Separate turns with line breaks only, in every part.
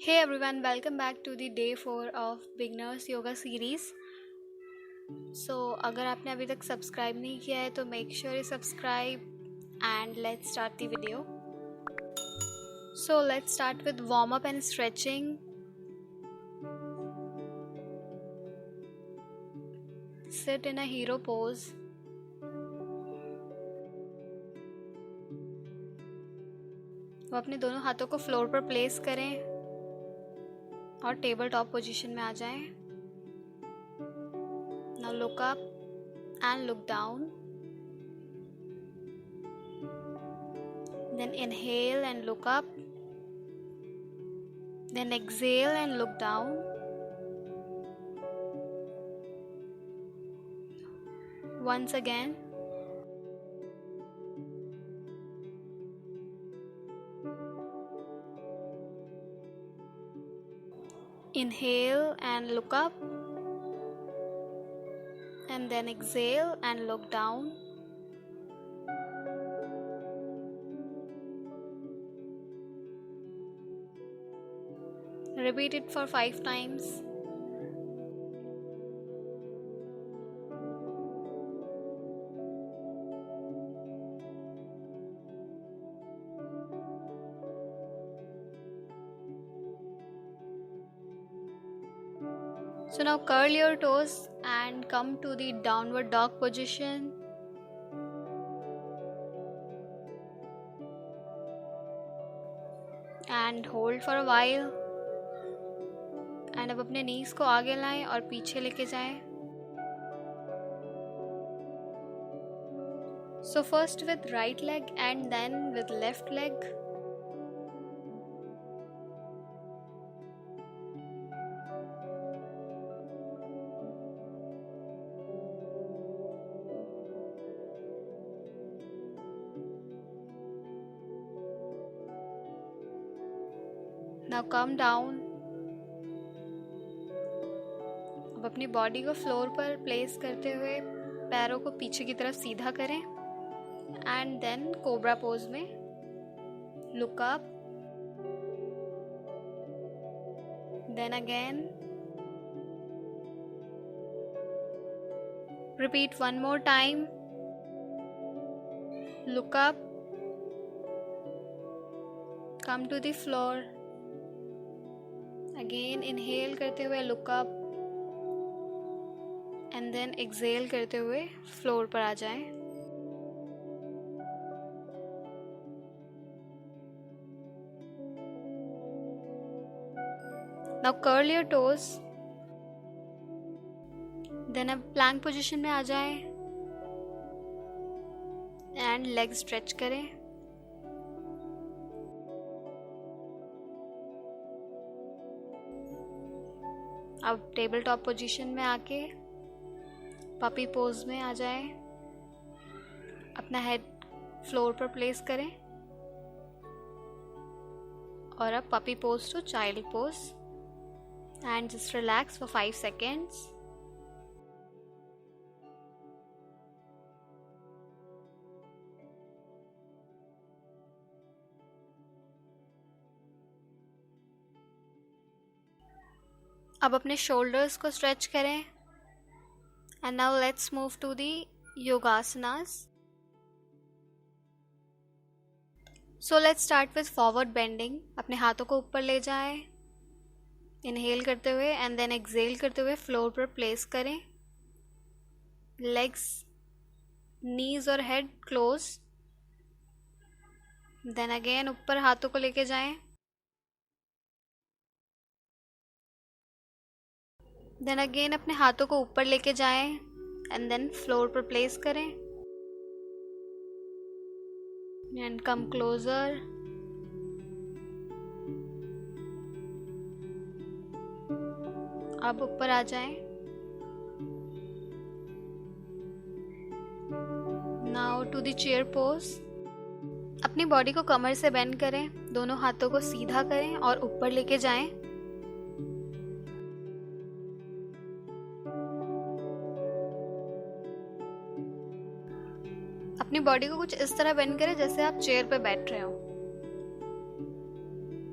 Hey everyone, welcome back to the day 4 of Beginners Yoga series. अगर आपने अभी तक सब्सक्राइब नहीं किया है तो make sure you subscribe and let's start the video. Let's start with warm up and stretching. Sit in a hero pose. वो अपने दोनों हाथों को फ्लोर पर प्लेस करें और टेबल टॉप पोजीशन में आ जाएं. Now look up and look down. Then inhale and look up. Then exhale and look down. Once again. Inhale and look up. And then exhale and look down. Repeat it for 5 times. So now curl your toes and come to the downward dog position. And hold for a while. And अब अपने knees को आगे लाएं और पीछे लेके जाएं. So first with right leg and then with left leg. Now come down. अब अपनी बॉडी को फ्लोर पर प्लेस करते हुए पैरों को पीछे की तरफ सीधा करें एंड देन कोबरा पोज में look up, then again repeat one more time, look up, come to the floor, again inhale करते हुए look up and then exhale करते हुए फ्लोर पर आ जाएं. Now curl your toes. Then अब plank position में आ जाएं एंड लेग स्ट्रेच करें. अब टेबल टॉप पोजीशन में आके पपी पोज में आ जाएं. अपना हेड फ्लोर पर प्लेस करें और अब puppy pose to child pose and just relax for 5 seconds. अब अपने शोल्डर्स को स्ट्रेच करें. And now let's move to the yogasanas. So let's start with forward bending. अपने हाथों को ऊपर ले जाएं, इनहेल करते हुए एंड देन एक्सहेल करते हुए फ्लोर पर प्लेस करें. लेग्स, नीज और हेड क्लोज. देन अगेन ऊपर हाथों को लेके जाएं. देन अगेन अपने हाथों को ऊपर लेके जाएं एंड देन फ्लोर पर प्लेस करें एंड कम क्लोजर. अब ऊपर आ जाएं. Now to the chair pose. अपनी बॉडी को कमर से बेंड करें, दोनों हाथों को सीधा करें और ऊपर लेके जाएं. अपनी बॉडी को कुछ इस तरह बेंड करें जैसे आप चेयर पे बैठ रहे हो.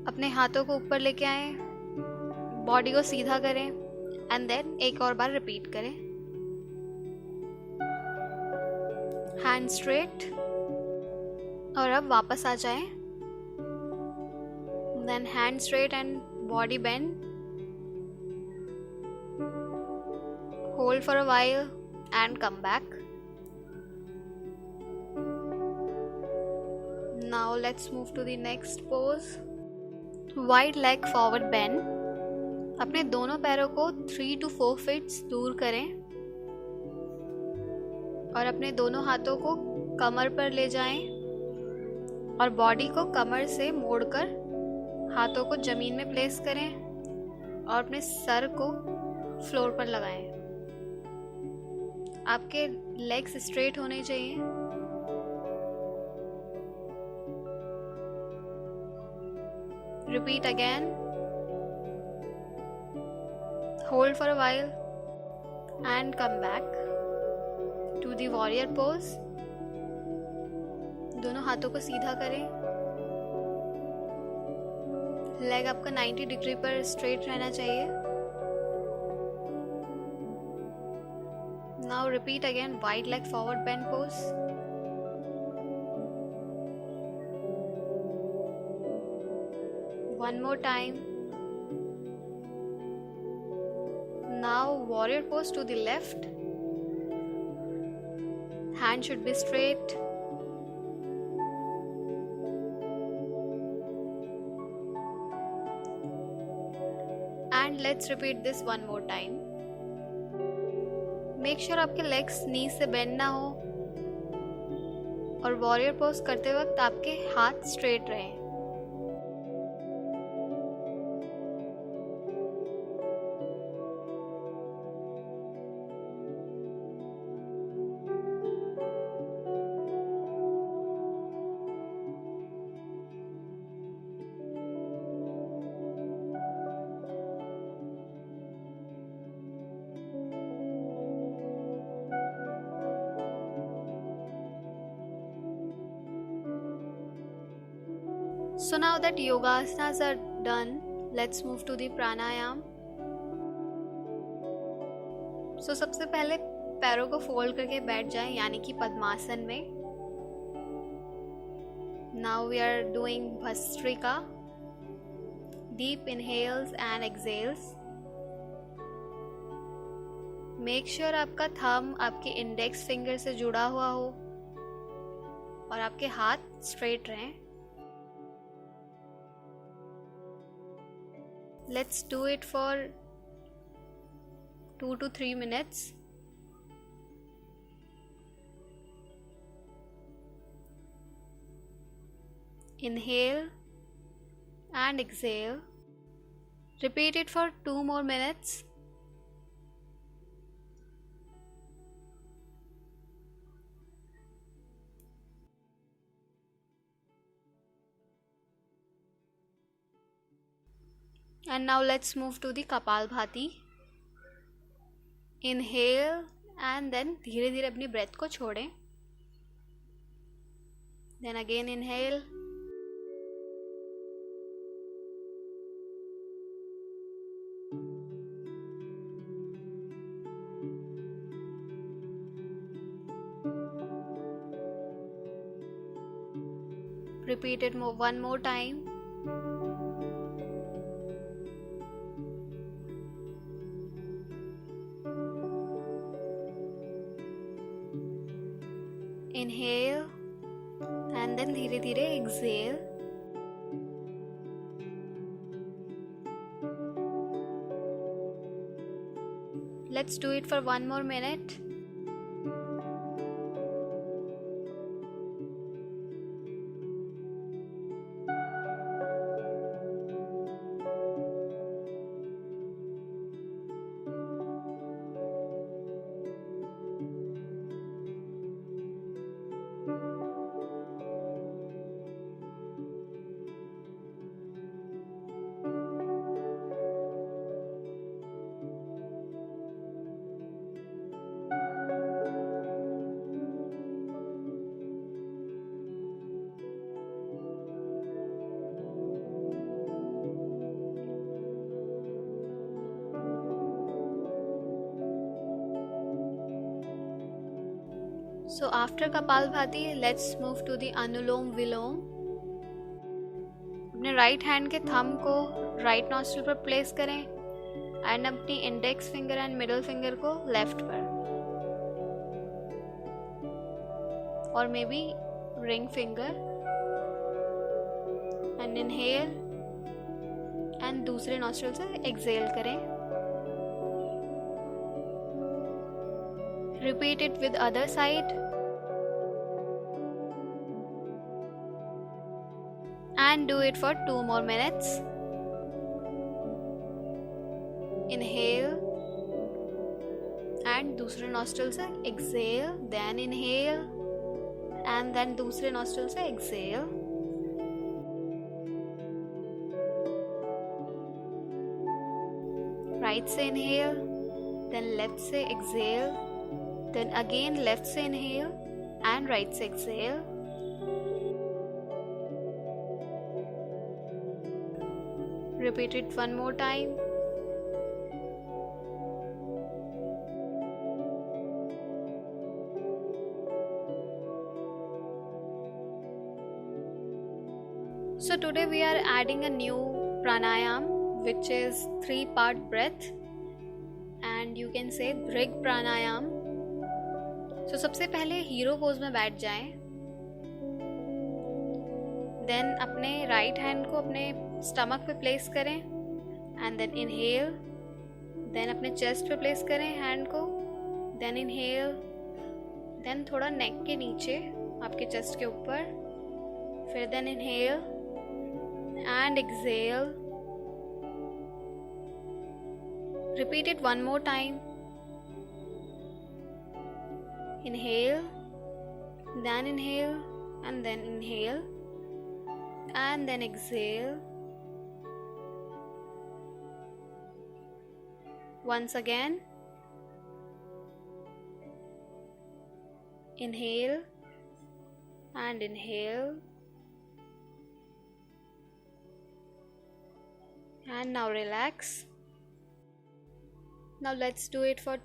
अपने हाथों को ऊपर लेके आए, बॉडी को सीधा करें एंड देन एक और बार रिपीट करें. Hand straight. और अब वापस आ जाएं. Then hand straight and body bend. Hold for a while and come back. Now let's move to the next pose. Wide leg forward bend. अपने दोनों पैरों को 3 to 4 feet दूर करें और अपने दोनों हाथों को कमर पर ले जाएं और बॉडी को कमर से मोड़कर हाथों को जमीन में प्लेस करें और अपने सर को फ्लोर पर लगाएं. आपके लेग्स स्ट्रेट होने चाहिए. Repeat again. Hold for a while and come back to the warrior pose. दोनों हाथों को सीधा करें. लेग आपका 90 डिग्री पर स्ट्रेट रहना चाहिए. Now repeat again, wide leg forward bend pose. One more time. Now warrior pose to the left. Hand should be straight. And let's repeat this one more time. Make sure आपके legs knees से bend ना हो और warrior pose करते वक्त आपके हाथ straight रहें. So now that yoga asanas are done, let's move to the pranayam. So सबसे पहले पैरों को फोल्ड करके बैठ जाएं, यानी कि पद्मासन में. Now we are doing Bhastrika. Deep inhales and exhales. Make sure आपका थंब आपके इंडेक्स फिंगर से जुड़ा हुआ हो और आपके हाथ स्ट्रेट रहें. Let's do it for 2 to 3 minutes. Inhale and exhale. Repeat it for 2 more minutes. And now let's move to the Kapalbhati. Inhale and then धीरे धीरे अपनी breath को छोड़ें. Then again inhale. Repeat it one more time. Inhale and then धीरे धीरे exhale. Let's do it for 1 more minute. So after Kapalbhati, let's move to the Anulom Vilom. अपने right hand के thumb को right nostril पर place करें and अपनी index finger and middle finger को left पर, और may be ring finger, and inhale and दूसरे नॉस्ट्रिल से एक्सहेल करें. Repeat it with other side and do it for 2 more minutes. Inhale and दूसरे nostril से exhale, then inhale and then दूसरे nostril से exhale. Right से inhale, then left से exhale, then again left से inhale and right से exhale. Repeat it one more time. So today we are adding a new pranayam which is 3-part breath, and you can say Bhrig pranayam. So सबसे पहले hero pose में बैठ जाएं. Then अपने right hand को अपने stomach पे place करें एंड देन इनहेल. देन अपने चेस्ट पे प्लेस करें हैंड को, देन इनहेल. देन थोड़ा नेक के नीचे आपके चेस्ट के ऊपर, फिर then inhale and exhale. Repeat it one more time. Inhale, then inhale and then inhale and then exhale. Once again, inhale and inhale, and now relax. Now let's do it for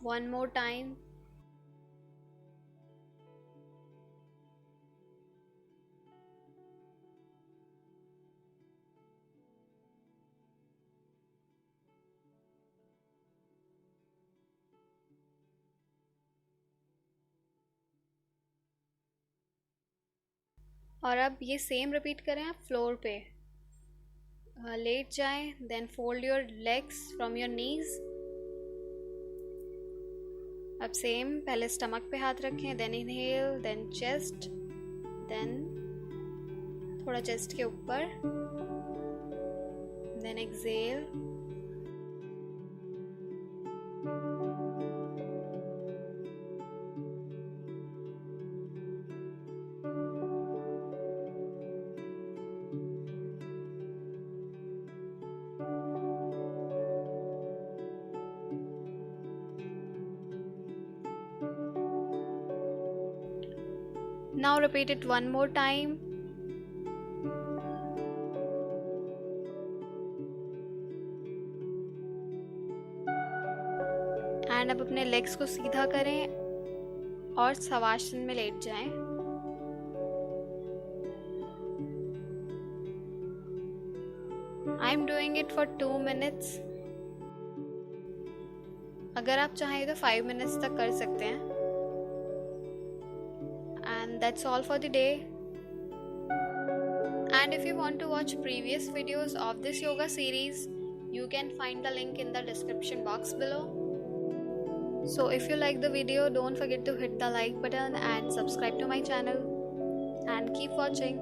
one more time. और अब ये same repeat करें आप floor पे. लेट जाएं, then fold your legs from your knees. अब same पहले स्टमक पे हाथ रखें, then inhale, then chest, then थोड़ा चेस्ट के ऊपर, then exhale. Now repeat it one more time. And अब अपने लेग्स को सीधा करें और शवासन में लेट जाएं. I am doing it for 2 minutes. अगर आप चाहें तो 5 minutes तक कर सकते हैं. And that's all for the day. And if you want to watch previous videos of this yoga series, you can find the link in the description box below. So if you like the video, don't forget to hit the like button and subscribe to my channel. And keep watching.